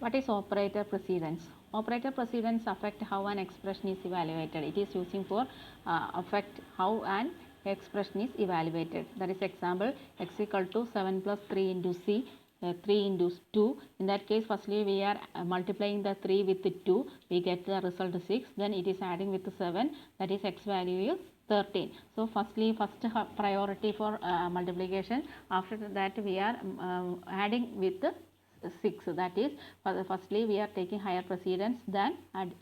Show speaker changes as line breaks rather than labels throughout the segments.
What is operator precedence? Operator precedence affect how an expression is evaluated. It is using for affect how an expression is evaluated. That is example x equal to 7 plus 3 into c, 3 into 2. In that case, firstly we are multiplying the 3 with 2, we get the result 6. Then it is adding with 7, that is x value is 13. So firstly, first priority for multiplication. After that we are adding with 6, that is firstly we are taking higher precedence than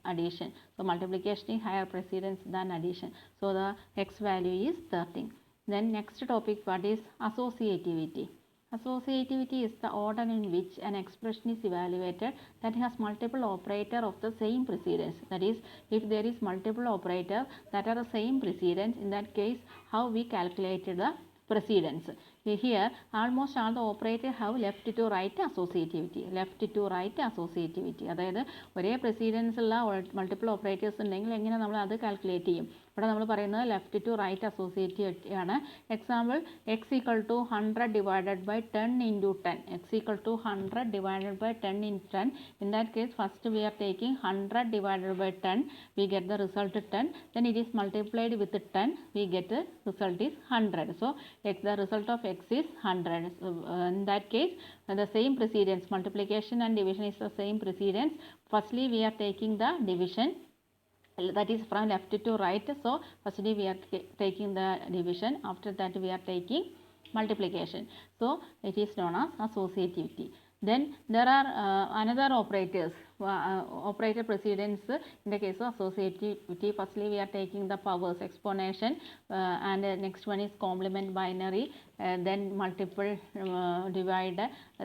addition. So multiplication is higher precedence than addition. So the x value is 13. Then next topic, what is associativity? Associativity is the order in which an expression is evaluated that has multiple operator of the same precedence. That is, if there is multiple operator that are the same precedence, in that case how we calculated the precedence. Here almost all the operators have left to right associativity. Left to right associativity. അതായത് ഒരേ precedence ഉള്ള multiple operators ഉണ്ടെങ്കിൽ എങ്ങനെ നമ്മൾ അത് calculate ചെയ്യും? ഇവിടെ നമ്മൾ പറയുന്നത് ലെഫ്റ്റ് ടു റൈറ്റ് അസോസിയേറ്റിവിറ്റി ആണ്. Example x equal to 100 divided by 10 into 10. X equal to 100 divided by 10 into 10. In that case, first we are taking 100 divided by 10. We get the result 10. Then it is multiplied with 10. We get the result is 100. So the result of x is 100. So, in that case, the same precedence, multiplication and division is the same precedence. Firstly, we are taking the division, that is from left to right. So firstly we are taking the division, after that we are taking multiplication. So it is known as associativity. Then there are another operators, operator precedence in the case of associativity. Firstly we are taking the powers, exponential, and next one is complement binary, then multiple divide,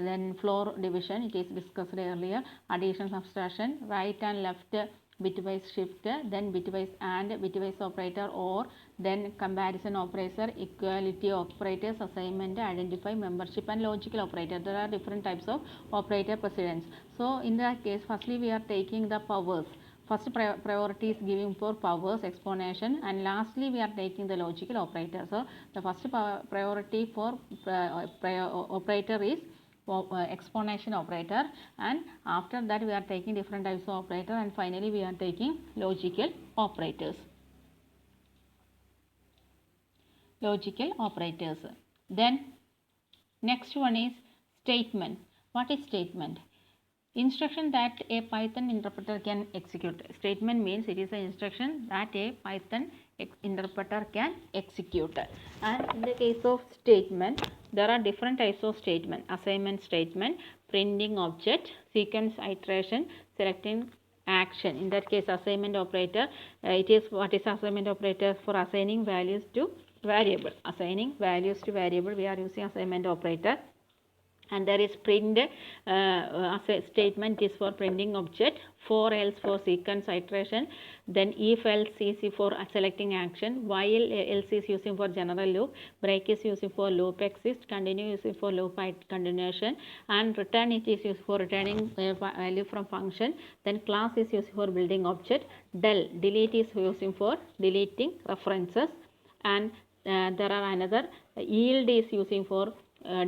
then floor division, it is discussed earlier, addition, subtraction, right and left bitwise shift, then bitwise and bitwise operator, or then comparison operator, equality operators, assignment, identify, membership and logical operator. There are different types of operator precedence. So in that case, firstly we are taking the powers. First priority is giving for powers, exponential, and lastly we are taking the logical operator. So the first priority for operator is exponential operator, and after that we are taking different types of operator, and finally we are taking logical operators. Logical operators. Then next one is statement. What is statement? Instruction that a Python interpreter can execute. Statement means it is an instruction that a Python interpreter can execute. And in the case of statement, there are different types of statement: assignment statement, printing object, sequence iteration, selecting action. In that case, assignment operator, it is what is assignment operator? For assigning values to variable. Assigning values to variable, we are using assignment operator. And there is print statement is for printing object, for else for sequence iteration, then if else is for selecting action, while else is using for general loop, break is using for loop exist, continue is using for loop continuation, and return it is used for returning value from function, then class is used for building object, delete is using for deleting references, and there are another yield is using for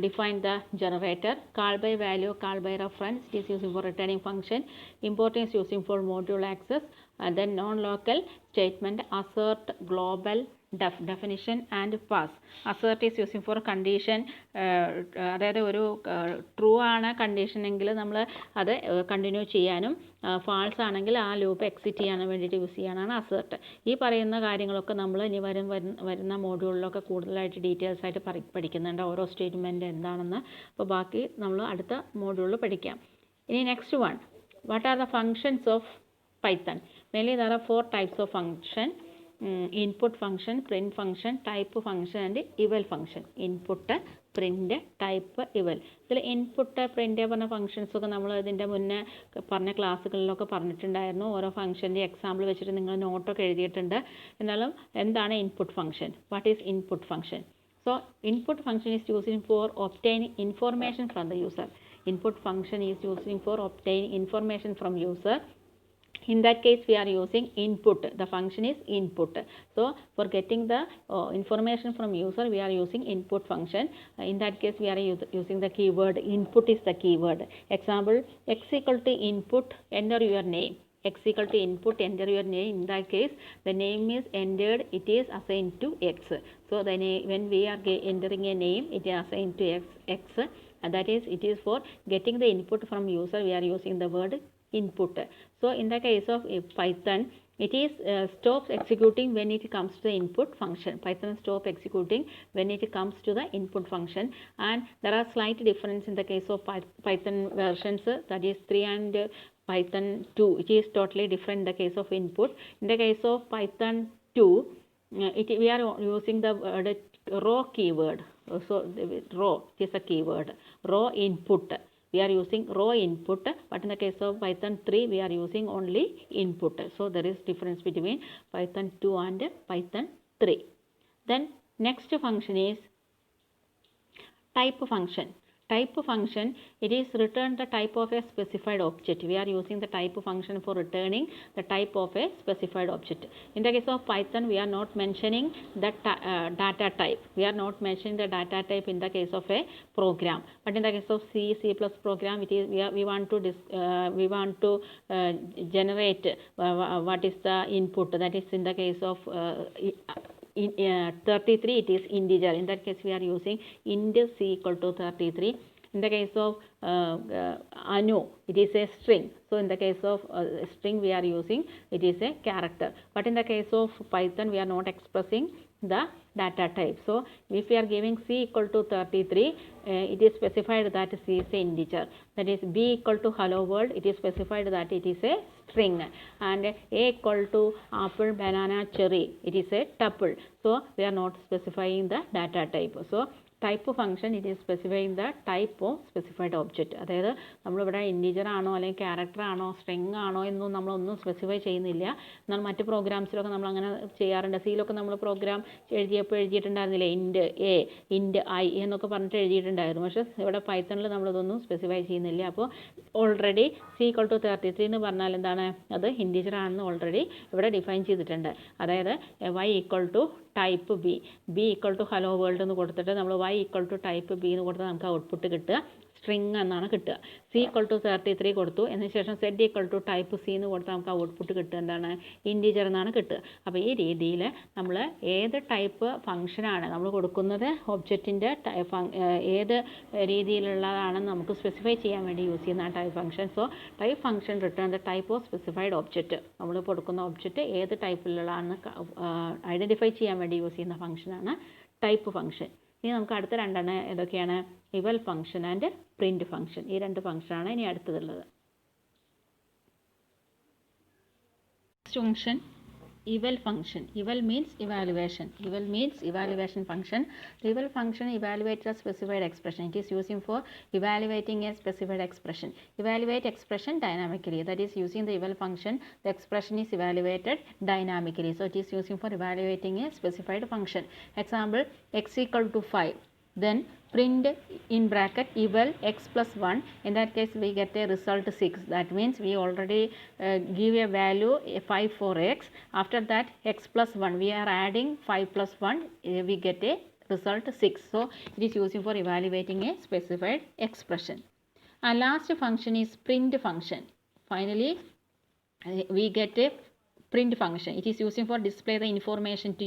define the generator, call by value, call by reference, it is using for returning function, import is using for module access, and then non-local statement, assert, global, definition and pass. Assert is using for condition, അതായത് ഒരു true ആണ് condition എങ്കിൽ നമ്മൾ അത് continue ചെയ്യാനും, false ആണെങ്കിൽ ആ loop exit ചെയ്യാനും വേണ്ടിയിട്ട് യൂസ് ചെയ്യാനാണ് അസേർട്ട്. ഈ പറയുന്ന കാര്യങ്ങളൊക്കെ നമ്മൾ ഇനി വരുന്ന മോഡ്യൂളിലൊക്കെ കൂടുതലായിട്ട് ഡീറ്റെയിൽസ് ആയിട്ട് പഠിക്കുന്നുണ്ട്, ഓരോ സ്റ്റേറ്റ്മെൻറ്റ് എന്താണെന്ന്. അപ്പോൾ ബാക്കി നമ്മൾ അടുത്ത മോഡ്യൂളിൽ പഠിക്കാം. ഇനി next one, what are the functions of Python? Mainly there are 4 types of function: input function, print function, type function and eval function. Input, print, type, eval. ഇതിൽ ഇൻപുട്ട്, പ്രിൻ്റ് പറഞ്ഞ ഫംഗ്ഷൻസ് ഒക്കെ നമ്മൾ ഇതിൻ്റെ മുന്നേ പറഞ്ഞ ക്ലാസ്സുകളിലൊക്കെ പറഞ്ഞിട്ടുണ്ടായിരുന്നു. ഓരോ ഫംഗ്ഷൻ്റെ എക്സാമ്പിൾ വെച്ചിട്ട് നിങ്ങൾ നോട്ടൊക്കെ എഴുതിയിട്ടുണ്ട്. എന്നാലും എന്താണ് input function? What is input function? So input function is used for obtaining information from the user. Input function is used for obtaining information from user. In that case we are using input. The function is input. So for getting the information from user we are using input function. In that case we are using the keyword input is the keyword. Example, x equal to input, enter your name. X equal to input, enter your name. In that case the name is entered, it is assigned to x. So the when we are entering a name, it is assigned to x, and that is, it is for getting the input from user we are using the word input. So in the case of Python, it is stops executing when it comes to the input function. Python stop executing when it comes to the input function, and there are slight difference in the case of Python versions, that is 3 and Python 2. It is totally different in the case of input. In the case of Python 2, we are using the word raw keyword. So raw is a keyword, raw input. We are using raw input, but in the case of Python 3 we are using only input. So there is difference between Python 2 and Python 3. Then next function is type function. Type function, it is return the type of a specified object. We are using the type function for returning the type of a specified object. In the case of Python, we are not mentioning the data type. We are not mentioning the data type in the case of a program. But in the case of C++ program, it is we want to generate what is the input. That is in the case of 33, it is integer. In that case we are using int c equal to 33. In the case of Anu, it is a string. So in the case of string we are using, it is a character. But in the case of Python we are not expressing the data type. So if we are giving c equal to 33, it is specified that c is a integer. That is b equal to hello world, it is specified that it is a string. And a equal to apple, banana, cherry, it is a tuple. So we are not specifying the data type. So type function, it is specifying the type of specified object. അതായത് നമ്മളിവിടെ integer ആണോ അല്ലെങ്കിൽ character ആണോ string ആണോ എന്നൊന്നും നമ്മളൊന്നും specify ചെയ്യുന്നില്ല. എന്നാൽ മറ്റ് പ്രോഗ്രാംസിലൊക്കെ നമ്മൾ അങ്ങനെ ചെയ്യാറുണ്ട്. സിയിലൊക്കെ നമ്മൾ പ്രോഗ്രാം എഴുതിയിട്ടുണ്ടായിരുന്നില്ലേ, ഇൻറ്റ് എ, ഇൻറ്റ് ഐ എന്നൊക്കെ പറഞ്ഞിട്ട് എഴുതിയിട്ടുണ്ടായിരുന്നു. പക്ഷേ ഇവിടെ പൈത്തണിൽ നമ്മളിതൊന്നും സ്പെസിഫൈ ചെയ്യുന്നില്ല. അപ്പോൾ ഓൾറെഡി c equal to 33 എന്ന് പറഞ്ഞാൽ എന്താണ്, അത് ഇൻറ്റീജർ ആണെന്ന് ഓൾറെഡി ഇവിടെ ഡിഫൈൻ ചെയ്തിട്ടുണ്ട്. അതായത് y equal to type b, b equal to hello world എന്ന് കൊടുത്തിട്ട് നമ്മൾ y equal to type b എന്ന് കൊടുത്താൽ നമുക്ക് ഔട്ട്പുട്ട് കിട്ടുക സ്ട്രിങ് എന്നാണ് കിട്ടുക. c equal to 33 കൊടുത്തു, എന്നതിന് ശേഷം z equal to type c എന്ന് കൊടുത്താൽ നമുക്ക് ഔട്ട്പുട്ട് കിട്ടുക എന്താണ്, ഇൻറ്റീജർ എന്നാണ് കിട്ടുക. അപ്പോൾ ഈ രീതിയിൽ നമ്മൾ ഏത് ടൈപ്പ് ഫംഗ്ഷനാണ് നമ്മൾ കൊടുക്കുന്നത്, ഒബ്ജക്റ്റിൻ്റെ ഏത് രീതിയിലുള്ളതാണെന്ന് നമുക്ക് സ്പെസിഫൈ ചെയ്യാൻ വേണ്ടി യൂസ് ചെയ്യുന്ന type function. So type function return the type of specified object. നമ്മൾ കൊടുക്കുന്ന ഒബ്ജക്റ്റ് ഏത് ടൈപ്പിലുള്ളതാണെന്ന് ഐഡൻറ്റിഫൈ ചെയ്യാൻ വേണ്ടി യൂസ് ചെയ്യുന്ന ഫംഗ്ഷനാണ് ടൈപ്പ് ഫംഗ്ഷൻ. ഇനി നമുക്ക് അടുത്ത രണ്ടെണ്ണം ഏതൊക്കെയാണ്, eval function and print function. ഈ രണ്ട് ഫംഗ്ഷനാണ് ഇനി അടുത്തതുള്ളത്. Function eval function. Eval means evaluation. Eval means evaluation function. The eval function evaluates a specified expression. It is using for evaluating a specified expression. Evaluate expression dynamically. That is, using the eval function, the expression is evaluated dynamically. So it is using for evaluating a specified function. Example, x equal to 5. Then print in bracket eval x plus 1. In that case we get a result 6. That means we already give a value 5 for x. After that x plus 1, we are adding 5 plus 1, we get a result 6. So it is using for evaluating a specified expression. Our last function is print function. Finally we get a print function. It is using for display the information to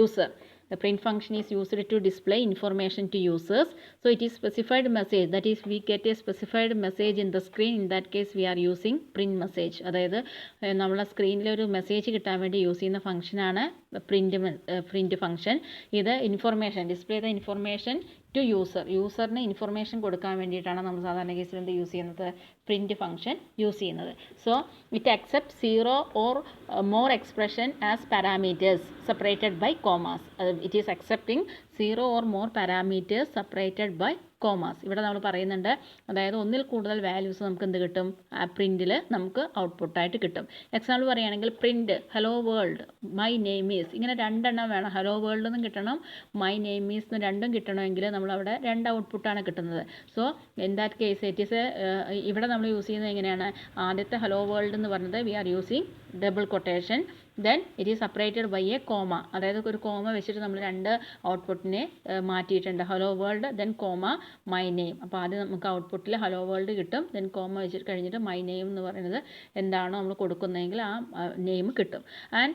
user. The print function is used to display information to users. So it is specified message. That is, we get a specified message in the screen. In that case we are using print message. അതായത് നമ്മളെ സ്ക്രീനിലൊരു message കിട്ടാൻ വേണ്ടി use ചെയ്യുന്ന ഫംഗ്ഷനാണ് print function. ഇത് information, display the information to യൂസറിന് information കൊടുക്കാൻ വേണ്ടിയിട്ടാണ് നമ്മൾ സാധാരണ കേസിൽ എന്ത് യൂസ് ചെയ്യുന്നത്, പ്രിൻറ്റ് ഫംഗ്ഷൻ യൂസ് ചെയ്യുന്നത്. So it accept 0 or more expression as parameters separated by commas. It is accepting 0 or more parameters separated by commas. ഇവിടെ നമ്മൾ പറയുന്നുണ്ട്, അതായത് ഒന്നിൽ കൂടുതൽ വാല്യൂസ് നമുക്ക് എന്ത് കിട്ടും, പ്രിൻറ്റിൽ നമുക്ക് ഔട്ട്പുട്ടായിട്ട് കിട്ടും. എക്സാമ്പിൾ പറയുകയാണെങ്കിൽ print hello world my name is, ഇങ്ങനെ രണ്ടെണ്ണം വേണം. ഹലോ വേൾഡ് എന്നും കിട്ടണം, മൈ നെയിം ഈസ് എന്ന് രണ്ടും കിട്ടണമെങ്കിൽ നമ്മളവിടെ രണ്ട് ഔട്ട്പുട്ടാണ് കിട്ടുന്നത്. So in that case it is ഇവിടെ നമ്മൾ യൂസ് ചെയ്യുന്നത് എങ്ങനെയാണ്, ആദ്യത്തെ ഹലോ വേൾഡ് എന്ന് പറഞ്ഞത് we are using double quotation, then it is separated by a comma, അതായത് ഒരു കോമ വെച്ചിട്ട് നമ്മൾ രണ്ട് ഔട്ട്പുട്ടിനെ മാറ്റിയിട്ടുണ്ട്. Hello world then comma my name. അപ്പോൾ ആദ്യം നമുക്ക് ഔട്ട്പുട്ടിൽ ഹലോ വേൾഡ് കിട്ടും, ദെൻ കോമ വെച്ചിട്ട് കഴിഞ്ഞിട്ട് മൈ നെയിം എന്ന് പറയുന്നത് എന്താണോ നമ്മൾ കൊടുക്കുന്നതെങ്കിൽ ആ നെയിം കിട്ടും. And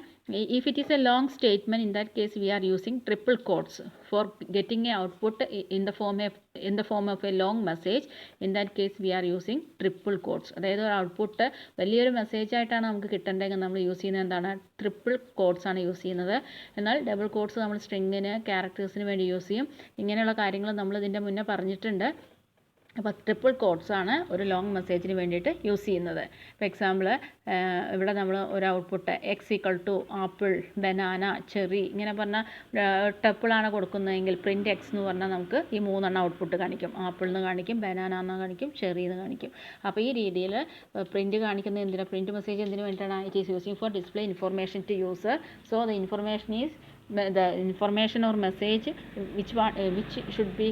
if it is a long statement, in that case we are using triple quotes for getting a output in the form of a long message. In that case we are using triple quotes. അതായത് ഒരു output വലിയൊരു message ആയിട്ടാണ് നമുക്ക് കിട്ടേണ്ടതെങ്കിൽ നമ്മൾ use ചെയ്യുന്നത് എന്താണ്, triple quotes ആണ് use ചെയ്യുന്നത്. എന്നാൽ ഡബിൾ കോട്ട്സ് നമ്മൾ സ്ട്രിങ്ങിന് ക്യാരക്ടേഴ്സിന് വേണ്ടി യൂസ് ചെയ്യും. ഇങ്ങനെയുള്ള കാര്യങ്ങൾ നമ്മൾ ഇതിൻ്റെ മുന്നേ പറഞ്ഞിട്ടുണ്ട്. അപ്പോൾ ട്രിപ്പിൾ കോട്ട്സ് ആണ് ഒരു ലോങ് മെസ്സേജിന് വേണ്ടിയിട്ട് യൂസ് ചെയ്യുന്നത്. ഫോർ എക്സാമ്പിൾ ഇവിടെ നമ്മൾ ഒരു output x equal to apple, banana, cherry ഇങ്ങനെ പറഞ്ഞാൽ ട്രിപ്പിളാണ് കൊടുക്കുന്നതെങ്കിൽ പ്രിൻറ്റ് എക്സ് എന്ന് പറഞ്ഞാൽ നമുക്ക് ഈ മൂന്നെണ്ണം ഔട്ട്പുട്ട് കാണിക്കും. ആപ്പിൾ എന്ന് കാണിക്കും, ബനാന എന്ന് കാണിക്കും, ചെറി എന്ന് കാണിക്കും. അപ്പോൾ ഈ രീതിയിൽ പ്രിൻറ്റ് കാണിക്കുന്നത് എന്തിനാണ്, പ്രിൻറ്റ് മെസ്സേജ് എന്തിനു വേണ്ടിയിട്ടാണ്, it is using for display information to user. So the information is the information or message which should be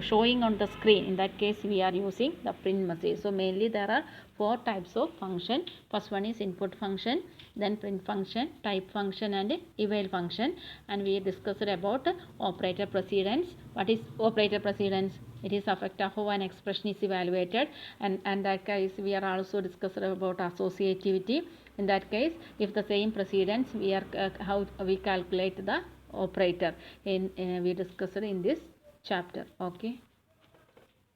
showing on the screen. In that case we are using the print message. So mainly there are 4 types of function. First one is input function, then print function, type function and eval function. And we discussed about operator precedence. What is operator precedence? It is affect how an expression is evaluated, and that case we are also discussed about associativity. In that case, if the same precedence we are how we calculate the operator we discussed in this chapter. Okay.